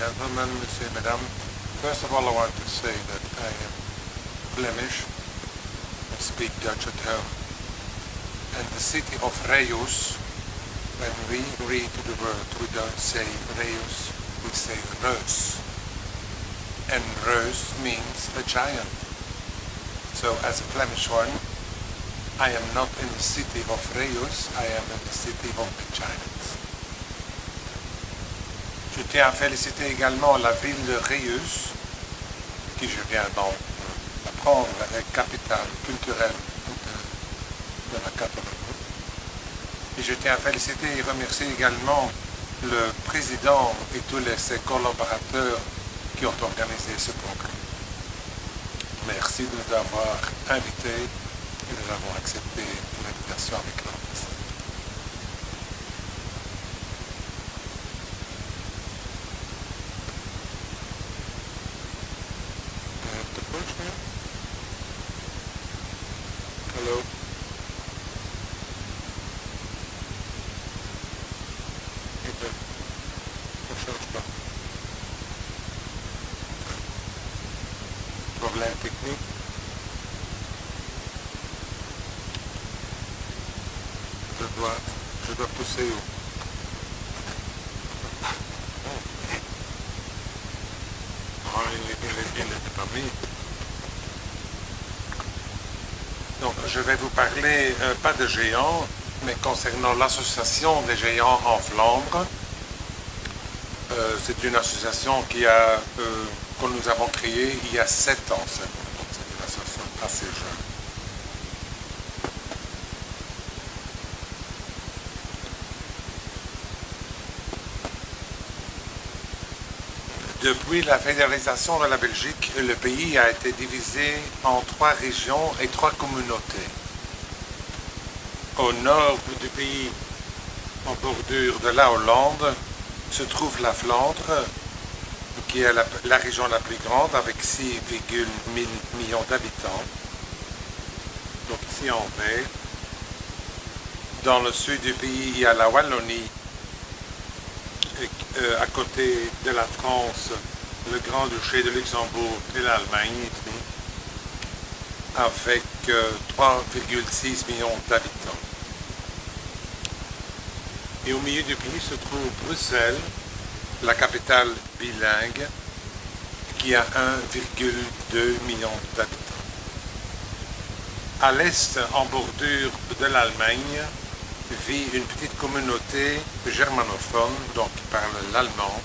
gentlemen, Monsieur, Madame, first of all I want to say that I am Flemish, I speak Dutch at home, and the city of Reus, when we read the word, we don't say Reus, we say Reus, and Reus means a giant. So as a Flemish one, I am not in the city of Reus, I am in the city of the giants. Je tiens à féliciter également la ville de Reus, qui je viens d'apprendre est capitale culturelle de la Catalogne. Et je tiens à féliciter et remercier également le président et tous ses collaborateurs qui ont organisé ce congrès. Merci de nous avoir invités et de nous avoir accepté l'invitation avec l'ambassade. Hello. Problème technique. Je dois pousser où? Oh, il n'était pas mis. Donc, je vais vous parler, pas de géants, mais concernant l'association des géants en Flandre. C'est une association que nous avons créée il y a 7 ans seulement. Donc, c'est une association assez jeune. Depuis la fédéralisation de la Belgique, le pays a été divisé en 3 régions et 3 communautés. Au nord du pays, en bordure de la Hollande, se trouve la Flandre, qui est la région la plus grande, avec 6,1 millions d'habitants. Donc ici en vert. Dans le sud du pays, il y a la Wallonie, à côté de la France, le Grand-Duché de Luxembourg et l'Allemagne, ici, avec 3,6 millions d'habitants. Et au milieu du pays se trouve Bruxelles, la capitale bilingue, qui a 1,2 million d'habitants. À l'est, en bordure de l'Allemagne, vit une petite communauté germanophone, donc qui parle l'allemand,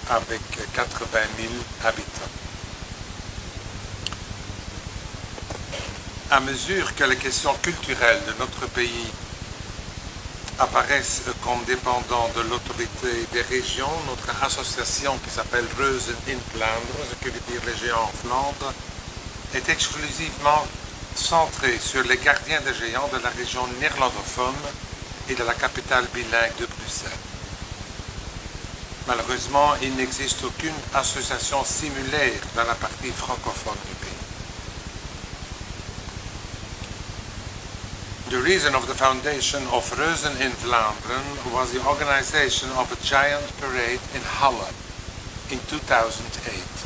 avec 80 000 habitants. À mesure que les questions culturelles de notre pays apparaissent comme dépendant de l'autorité des régions, notre association qui s'appelle Reus in Flandre, ce que veut dire les géants en Flandre, est exclusivement centrée sur les gardiens des géants de la région néerlandophone et de la capitale bilingue de Bruxelles. Malheureusement, il n'existe aucune association similaire dans la partie francophone du pays. The reason of the foundation of Reusen in Vlaanderen was the organization of a giant parade in Halle in 2008.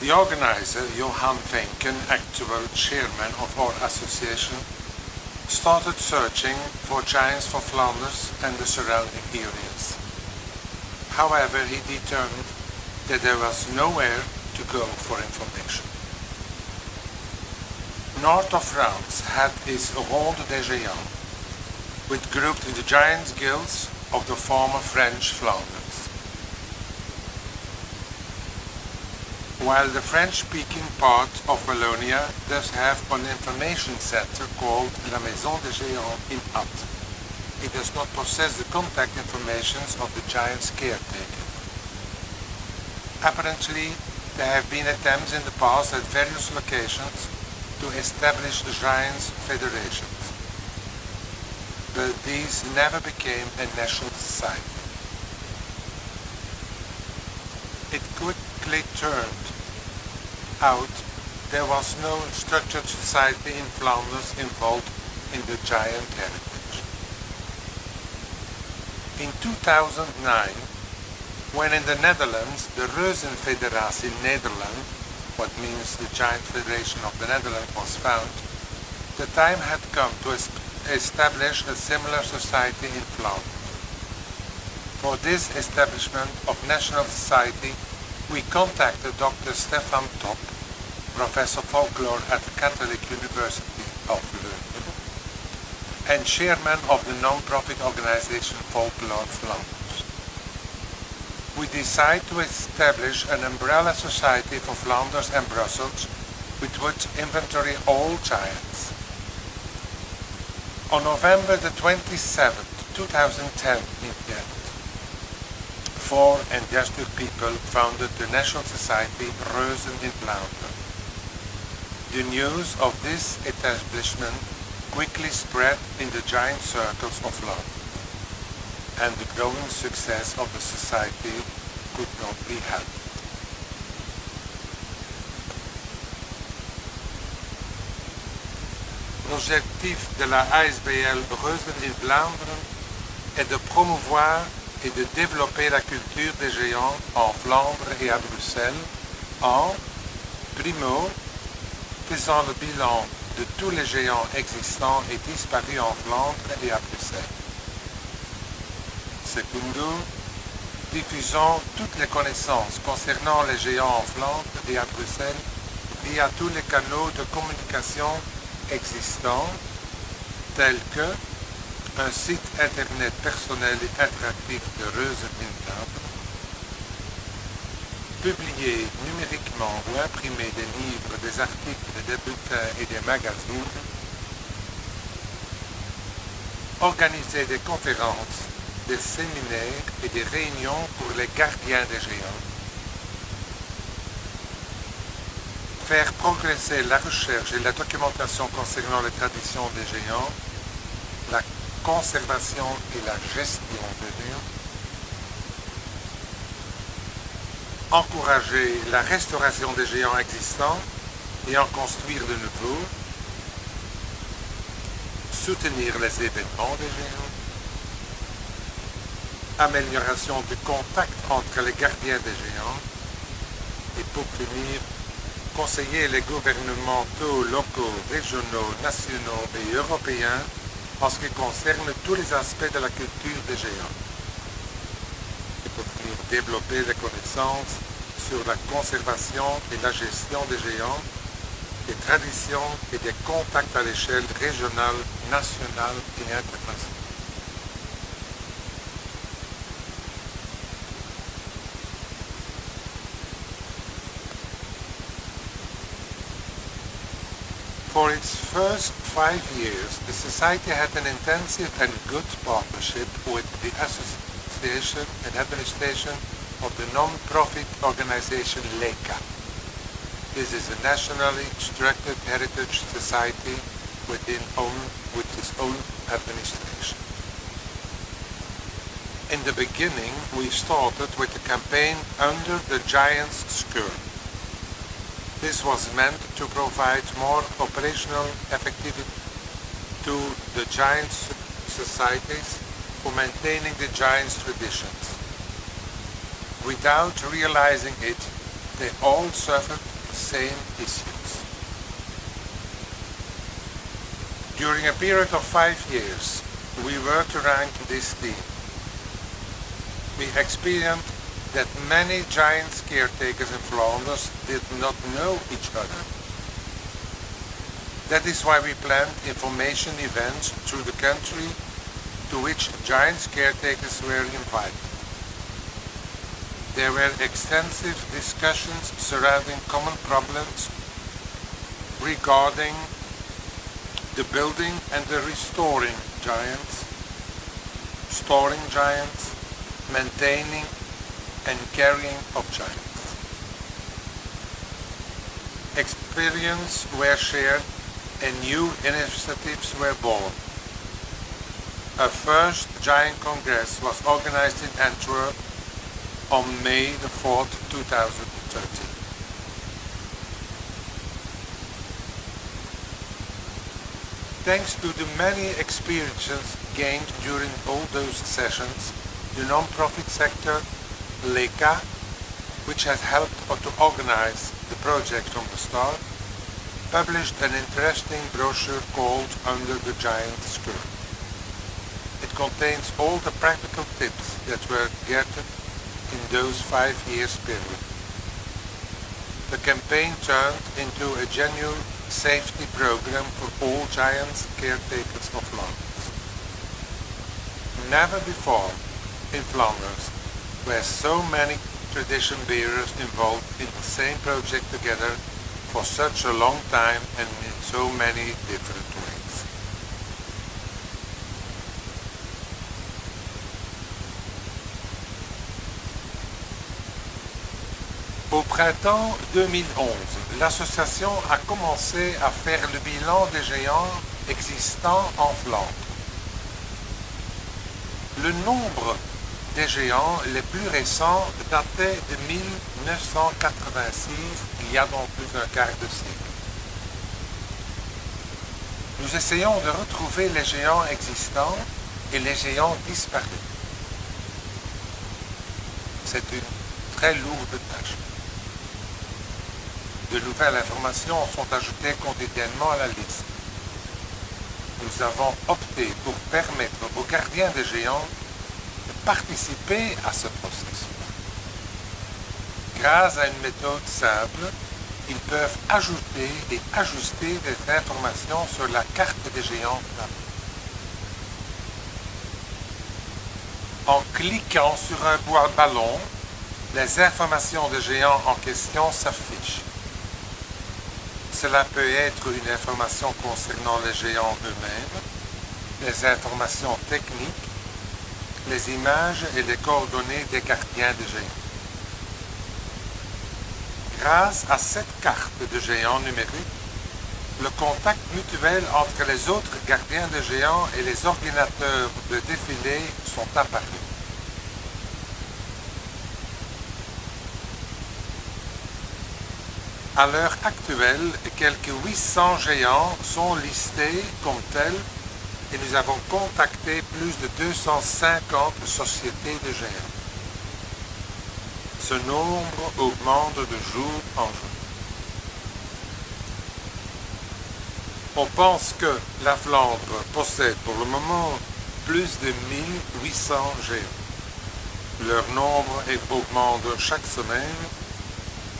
The organizer, Johan Venken, actual chairman of our association, started searching for giants for Flanders and the surrounding areas. However, he determined that there was nowhere to go for information. North of France had his Ronde des Géants, which grouped the giants guilds of the former French Flanders. While the French-speaking part of Wallonia does have an information center called La Maison des Géants in Att, it does not possess the contact information of the giants caretaker. Apparently, there have been attempts in the past at various locations to establish the Giants federations, but these never became a national society. It quickly turned out there was no structured society in Flanders involved in the giant heritage. In 2009, when in the Netherlands the Reus Federatie Nederland, what means the Giant Federation of the Netherlands, was found, the time had come to establish a similar society in Flandre. For this establishment of national society, we contacted Dr. Stefan Top, Professor Folklore at the Catholic University of Leuven, and chairman of the non-profit organization Folklore Flanders. We decided to establish an umbrella society for Flanders and Brussels, which would inventory all giants. On November the 27th, 2010, in Ghent, 4 enthusiastic people founded the National Society Reus in Flandre. The news of this establishment quickly spread in the giant circles of Flandre, and the growing success of the society could not be helped. L'objectif de la ASBL Reus in Flandre est de promouvoir et de développer la culture des géants en Flandre et à Bruxelles en, primo, faisant le bilan de tous les géants existants et disparus en Flandre et à Bruxelles. Secundo, diffusant toutes les connaissances concernant les géants en Flandre et à Bruxelles via tous les canaux de communication existants, tels que un site internet personnel et interactif de Reus in Flandre, publier numériquement ou imprimer des livres, des articles, des bulletins et des magazines, organiser des conférences, des séminaires et des réunions pour les gardiens des géants, faire progresser la recherche et la documentation concernant les traditions des géants, la conservation et la gestion des géants, encourager la restauration des géants existants et en construire de nouveaux, soutenir les événements des géants, amélioration du contact entre les gardiens des géants et pour finir, conseiller les gouvernementaux locaux, régionaux, nationaux et européens en ce qui concerne tous les aspects de la culture des géants. Et pour finir, développer les connaissances sur la conservation et la gestion des géants, des traditions et des contacts à l'échelle régionale, nationale et internationale. For its first 5 years, the Society had an intensive and good partnership with the association and administration of the non-profit organization LECA. This is a nationally structured heritage society with its own administration. In the beginning, we started with a campaign under the Giants skirt. This was meant to provide more operational effectivity to the Giants societies for maintaining the Giants traditions. Without realizing it, they all suffered the same issues. During a period of 5 years, we worked around this theme. We experienced that many Giants caretakers in Flanders did not know each other. That is why we planned information events through the country to which Giants caretakers were invited. There were extensive discussions surrounding common problems regarding the building and the restoring giants, storing giants, maintaining and carrying of giants. Experience were shared and new initiatives were born. A first giant congress was organized in Antwerp on May the 4th, 2013. Thanks to the many experiences gained during all those sessions, the non-profit sector, LECA, which has helped to organize the project from the start, published an interesting brochure called Under the Giant Skirt. It contains all the practical tips that were gathered in those 5 years period. The campaign turned into a genuine safety program for all giants caretakers of Flanders. Never before in Flanders were so many tradition bearers involved in the same project together for such a long time and in so many different ways. Au printemps 2011, l'association a commencé à faire le bilan des géants existants en Flandre. Le nombre des géants les plus récents datait de 1986, il y a donc plus d'un quart de siècle. Nous essayons de retrouver les géants existants et les géants disparus. C'est une très lourde tâche. De nouvelles informations sont ajoutées quotidiennement à la liste. Nous avons opté pour permettre aux gardiens des géants de participer à ce processus. Grâce à une méthode simple, ils peuvent ajouter et ajuster des informations sur la carte des géants. En cliquant sur un ballon, les informations des géants en question s'affichent. Cela peut être une information concernant les géants eux-mêmes, les informations techniques, les images et les coordonnées des gardiens de géants. Grâce à cette carte de géants numérique, le contact mutuel entre les autres gardiens de géants et les ordinateurs de défilé sont apparus. À l'heure actuelle, quelques 800 géants sont listés comme tels et nous avons contacté plus de 250 sociétés de géants. Ce nombre augmente de jour en jour. On pense que la Flandre possède pour le moment plus de 1800 géants. Leur nombre augmente chaque semaine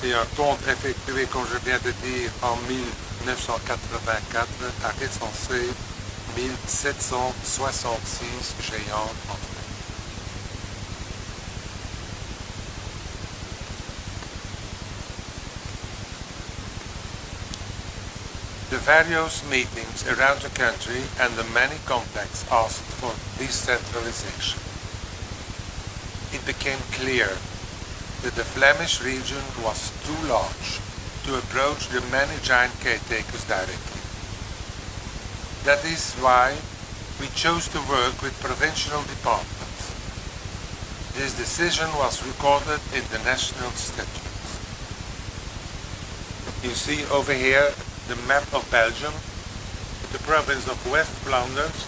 et un compte effectué, comme je viens de dire, en 1984 a recensé 1766 géants en tout. The various meetings around the country and the many contacts asked for decentralization. It became clear that the Flemish region was too large to approach the many giant caretakers directly. That is why we chose to work with provincial departments. This decision was recorded in the national statutes. You see over here the map of Belgium, the province of West Flanders,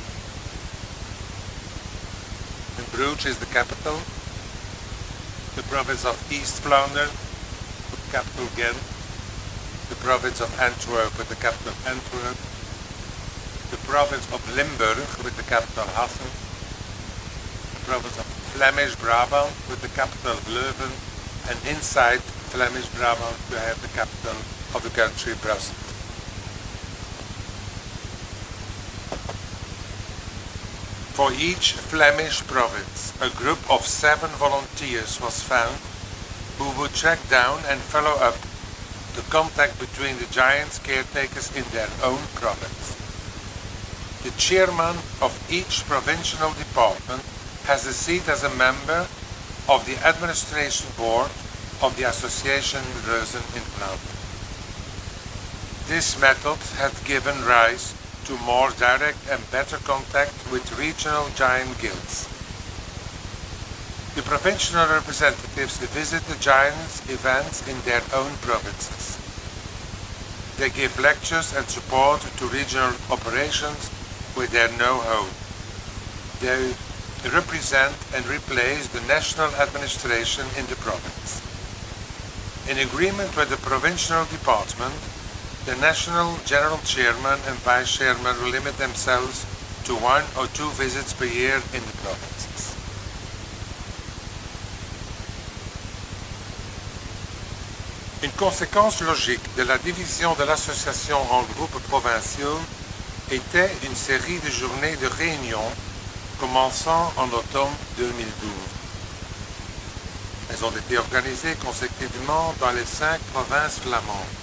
and Bruges is the capital. The province of East Flanders, with the capital Ghent. The province of Antwerp with the capital Antwerp. The province of Limburg with the capital Hasselt. The province of Flemish Brabant with the capital Leuven. And inside Flemish Brabant we have the capital of the country, Brussels. For each Flemish province, a group of 7 volunteers was found who would track down and follow up the contact between the giants caretakers in their own province. The chairman of each provincial department has a seat as a member of the administration board of the association Reus in Flandre. This method has given rise to more direct and better contact with regional giant guilds. The provincial representatives visit the giants' events in their own provinces. They give lectures and support to regional operations with their know-how. They represent and replace the national administration in the province. In agreement with the provincial department, the national general chairman and vice chairman will limit themselves to 1 or 2 visits per year in the provinces. Une conséquence logique de la division de l'association en groupes provinciaux était une série de journées de réunions commençant en automne 2012. Elles ont été organisées consécutivement dans les 5 provinces flamandes.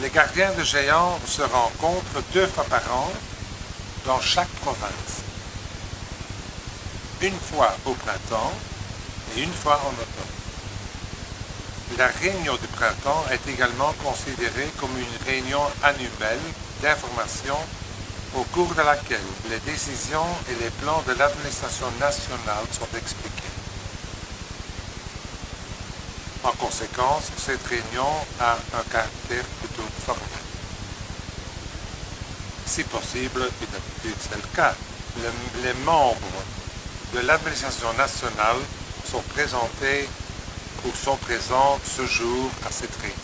Les gardiens de géants se rencontrent 2 fois par an dans chaque province. Une fois au printemps et une fois en automne. La réunion du printemps est également considérée comme une réunion annuelle d'information au cours de laquelle les décisions et les plans de l'administration nationale sont expliqués. En conséquence, cette réunion a un caractère plutôt formel. Si possible, et d'habitude c'est le cas, les membres de l'administration nationale sont présentés ou sont présents ce jour à cette réunion.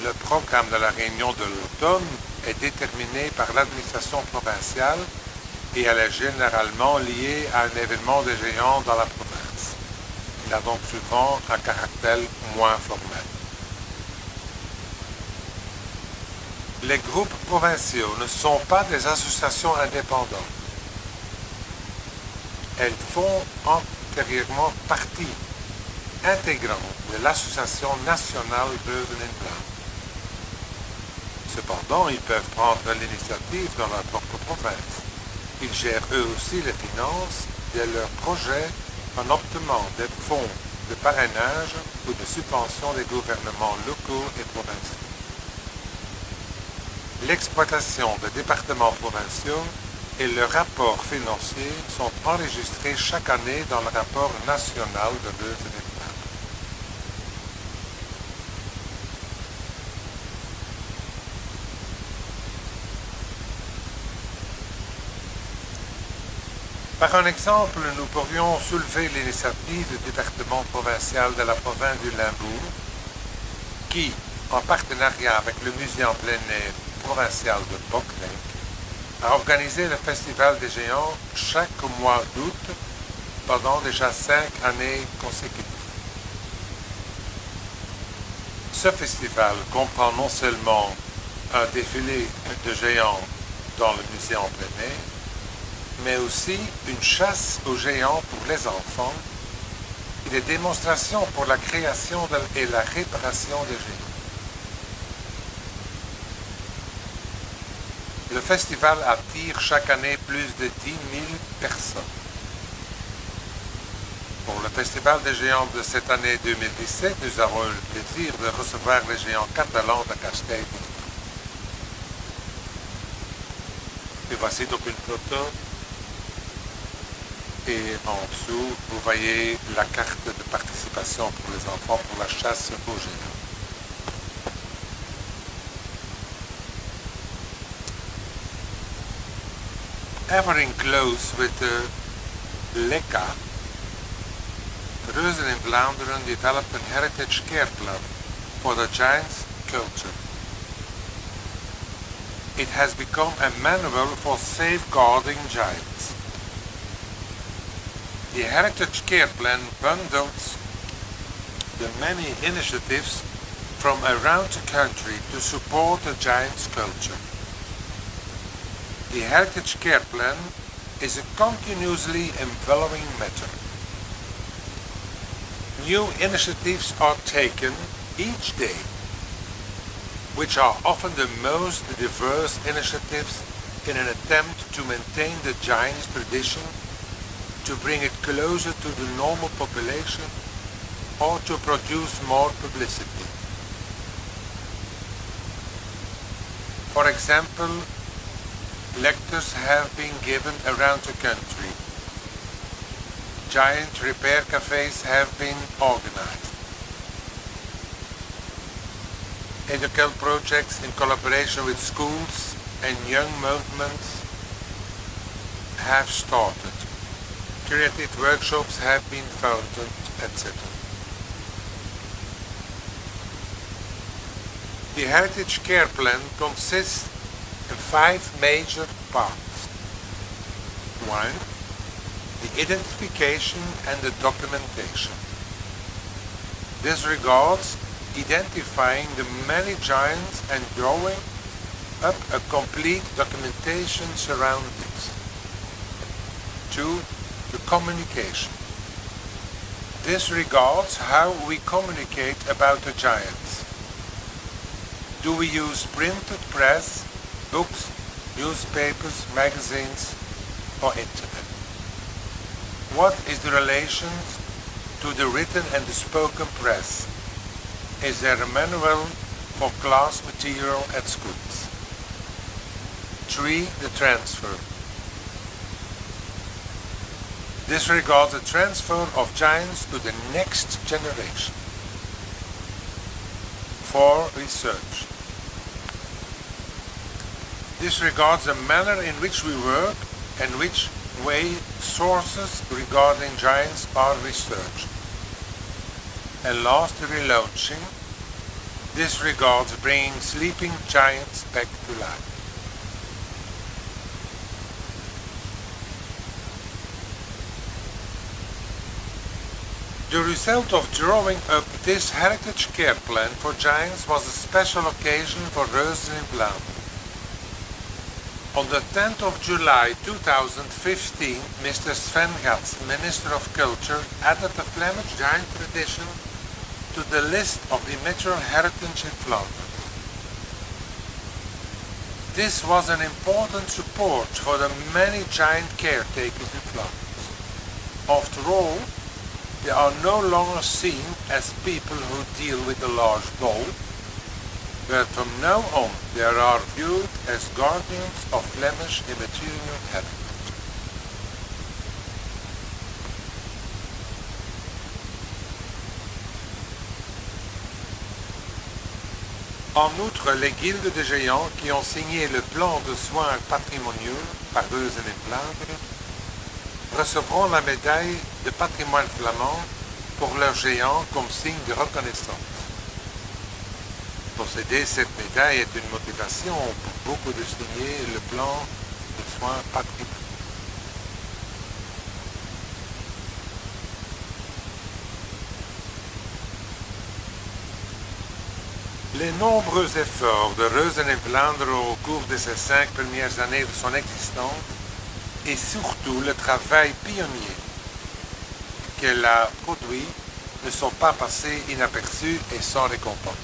Le programme de la réunion de l'automne est déterminé par l'administration provinciale et elle est généralement liée à un événement de géants dans la province. Il a donc souvent un caractère moins formel. Les groupes provinciaux ne sont pas des associations indépendantes. Elles font antérieurement partie intégrante de l'association nationale Reus en Flandre. Cependant, ils peuvent prendre l'initiative dans leur propre province. Ils gèrent eux aussi les finances de leurs projets en obtenant des fonds de parrainage ou de subvention des gouvernements locaux et provinciaux. L'exploitation des départements provinciaux et le rapport financier sont enregistrés chaque année dans le rapport national de Reus en Flandre. Par un exemple, nous pourrions soulever l'initiative du département provincial de la province du Limbourg, qui, en partenariat avec le musée en plein air provincial de Ponent, a organisé le Festival des Géants chaque mois d'août pendant déjà 5 années consécutives. Ce festival comprend non seulement un défilé de géants dans le musée en plein air, mais aussi une chasse aux géants pour les enfants et des démonstrations pour la création et la réparation des géants. Le festival attire chaque année plus de 10 000 personnes. Pour le Festival des Géants de cette année 2017, nous avons eu le plaisir de recevoir les géants catalans de Castell. Et voici donc une photo. Et en dessous, vous voyez la carte de participation pour les enfants pour la chasse aux géants. Ever close with the LECA, Reus en Vlaanderen developed a heritage care plan for the giants culture. It has become a manual for safeguarding giants. The Heritage Care Plan bundles the many initiatives from around the country to support the giant's culture. The Heritage Care Plan is a continuously evolving matter. New initiatives are taken each day, which are often the most diverse initiatives in an attempt to maintain the giant's tradition, to bring it closer to the normal population, or to produce more publicity. For example, lectures have been given around the country. Giant repair cafes have been organized. Educational projects in collaboration with schools and young movements have started. Curated workshops have been founded, etc. The Heritage Care Plan consists in 5 major parts. 1. The identification and the documentation. This regards identifying the many giants and drawing up a complete documentation surrounding it. 2. The communication. This regards how we communicate about the giants. Do we use printed press, books, newspapers, magazines, or internet? What is the relation to the written and the spoken press? Is there a manual for class material at schools? 3. The transfer. This regards the transfer of giants to the next generation. 4. Research. This regards the manner in which we work and which way sources regarding giants are researched. And last, the relaunching. This regards bringing sleeping giants back to life. The result of drawing up this heritage care plan for giants was a special occasion for Reus in Flandre. On the 10th of July 2015, Mr. Sven Gatz, Minister of Culture, added the Flemish giant tradition to the list of immaterial heritage in Flanders. This was an important support for the many giant caretakers in Flanders. After all, they are no longer seen as people who deal with a large ball, but from now on they are viewed as guardians of Flemish immaterial heritage. En outre, les guildes de géants qui ont signé le plan de soins patrimoniaux par Reus et Flandre recevront la médaille de patrimoine flamand pour leurs géants comme signe de reconnaissance. Posséder cette médaille est une motivation pour beaucoup de signer le plan de soins patrimoniaux. Les nombreux efforts de Reus en Flandre au cours de ces 5 premières années de son existence et surtout le travail pionnier qu'elle a produit ne sont pas passés inaperçus et sans récompense.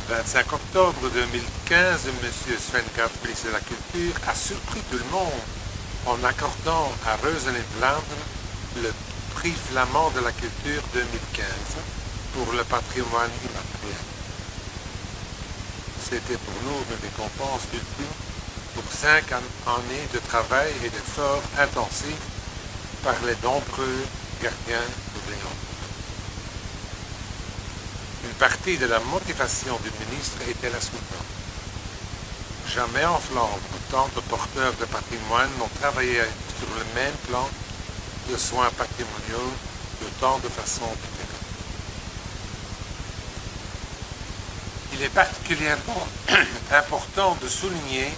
Le 25 octobre 2015, M. Sven Gatz, ministre de la Culture, a surpris tout le monde en accordant à Reus en Flandre le prix flamand de la culture 2015 pour le patrimoine immatériel. C'était pour nous une récompense ultime pour 5 années de travail et d'efforts intensifs par les nombreux gardiens de géants. Une partie de la motivation du ministre était la suivante. Jamais en Flandre, tant de porteurs de patrimoine n'ont travaillé sur le même plan de soins patrimoniaux de tant de façons différentes. Il est particulièrement important de souligner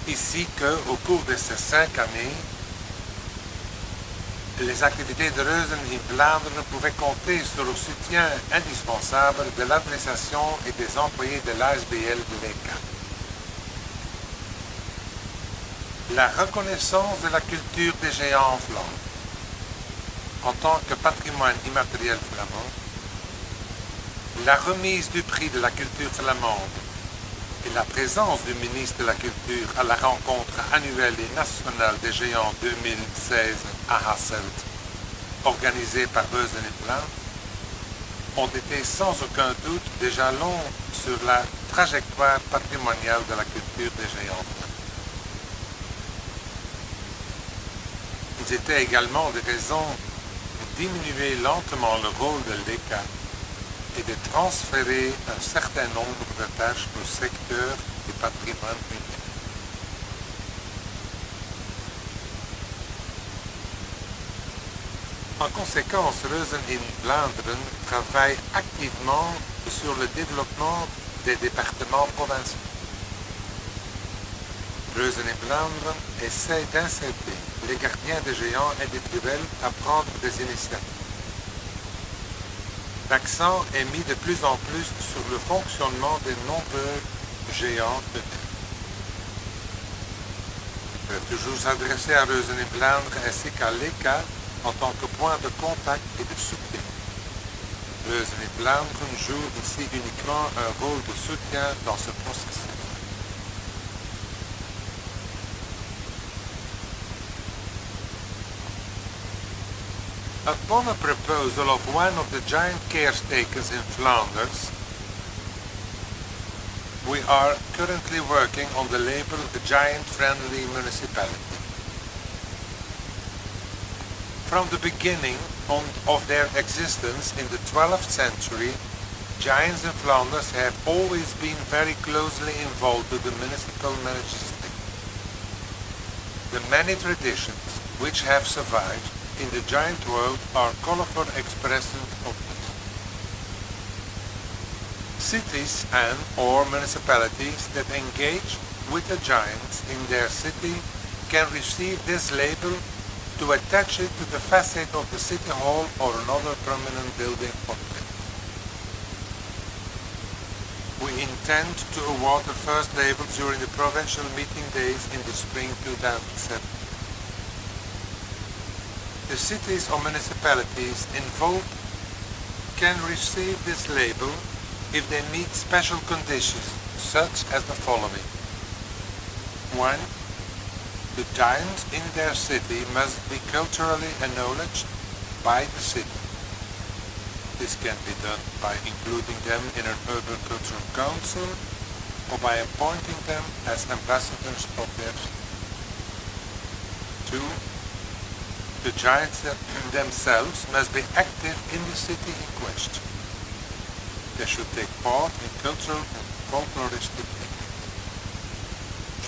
ici qu'au cours de ces 5 années, les activités de Reus en Flandre pouvaient compter sur le soutien indispensable de l'administration et des employés de l'ASBL de l'ECA. La reconnaissance de la culture des géants en Flandre en tant que patrimoine immatériel flamand, la remise du prix de la culture flamande et la présence du ministre de la Culture à la rencontre annuelle et nationale des géants 2016 à Hasselt, organisée par Reus en Flandre, ont été sans aucun doute des jalons sur la trajectoire patrimoniale de la culture des géants. Ils étaient également des raisons de diminuer lentement le rôle de l'ECA et de transférer un certain nombre de tâches au secteur du patrimoine public. En conséquence, Reus in Vlaanderen travaille activement sur le développement des départements provinciaux. Reus in Vlaanderen essaie d'inciter les gardiens des géants individuels à prendre des initiatives. L'accent est mis de plus en plus sur le fonctionnement des nombreux géants de terre. Ils peuvent toujours s'adresser à Reus in Vlaanderen ainsi qu'à l'ECA en tant que point de contact et de soutien. Reus in Vlaanderen joue ici uniquement un rôle de soutien dans ce processus. Upon a proposal of one of the giant caretakers in Flanders, we are currently working on the label a giant-friendly municipality. From the beginning of their existence in the 12th century, Géants de Flandre have always been very closely involved with the municipal magistracy. The many traditions which have survived in the giant world are colorful expressions of this. Cities and or municipalities that engage with the giants in their city can receive this label to attach it to the facade of the city hall or another prominent building on it. We intend to award the first label during the provincial meeting days in the spring 2007. The cities or municipalities involved can receive this label if they meet special conditions, such as the following. 1. The giants in their city must be culturally acknowledged by the city. This can be done by including them in an urban cultural council or by appointing them as ambassadors of their city. 2. The giants themselves must be active in the city in question. They should take part in cultural and folkloristic activities.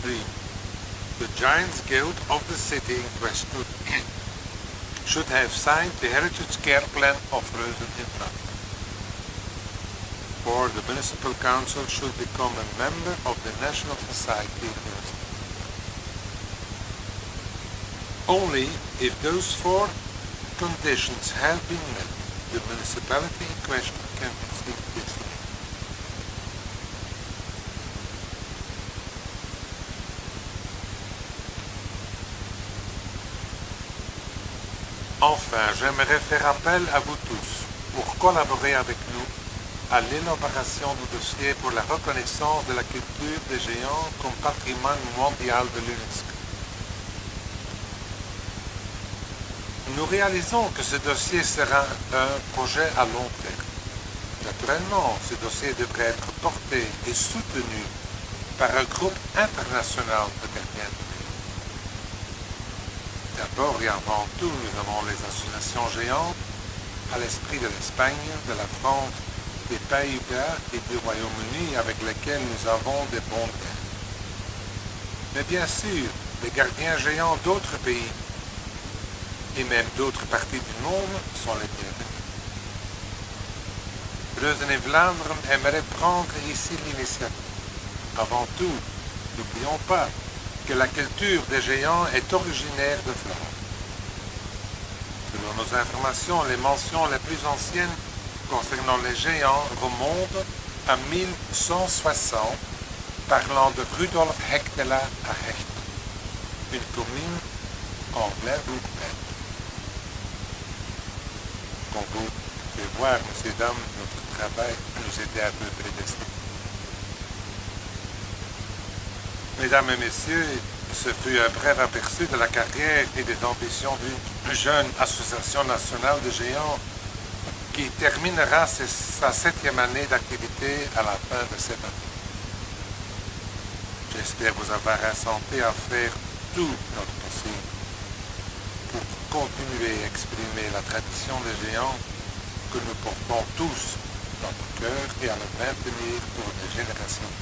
3. The Giants Guild of the city in question should have signed the Heritage Care Plan of Reus in Flandre. 4. The Municipal Council should become a member of the National Society of Reus. Only if those 4 conditions have been met, the municipality in question can receive this label. Enfin, j'aimerais faire appel à vous tous pour collaborer avec nous à l'élaboration du dossier pour la reconnaissance de la culture des géants comme patrimoine mondial de l'UNESCO. Nous réalisons que ce dossier sera un projet à long terme. Naturellement, ce dossier devrait être porté et soutenu par un groupe international de gardiens. D'abord et avant tout, nous avons les associations géantes à l'esprit de l'Espagne, de la France, des Pays-Bas et du Royaume-Uni avec lesquels nous avons des bons liens. Mais bien sûr, les gardiens géants d'autres pays et même d'autres parties du monde sont les bienvenus. Reus in Vlaanderen aimerait prendre ici l'initiative. Avant tout, n'oublions pas que la culture des géants est originaire de Flandre. Selon nos informations, les mentions les plus anciennes concernant les géants remontent à 1160, parlant de Rudolf Hechtela à Hecht, une commune en Limbourg-Est. Comme vous pouvez voir, messieurs, dames, notre travail nous était un peu prédestiné. Mesdames et messieurs, ce fut un bref aperçu de la carrière et des ambitions d'une jeune association nationale de géants qui terminera sa 7e année d'activité à la fin de cette année. J'espère vous avoir incité à faire tout notre possible pour continuer à exprimer la tradition des géants que nous portons tous dans nos cœurs et à le maintenir pour des générations.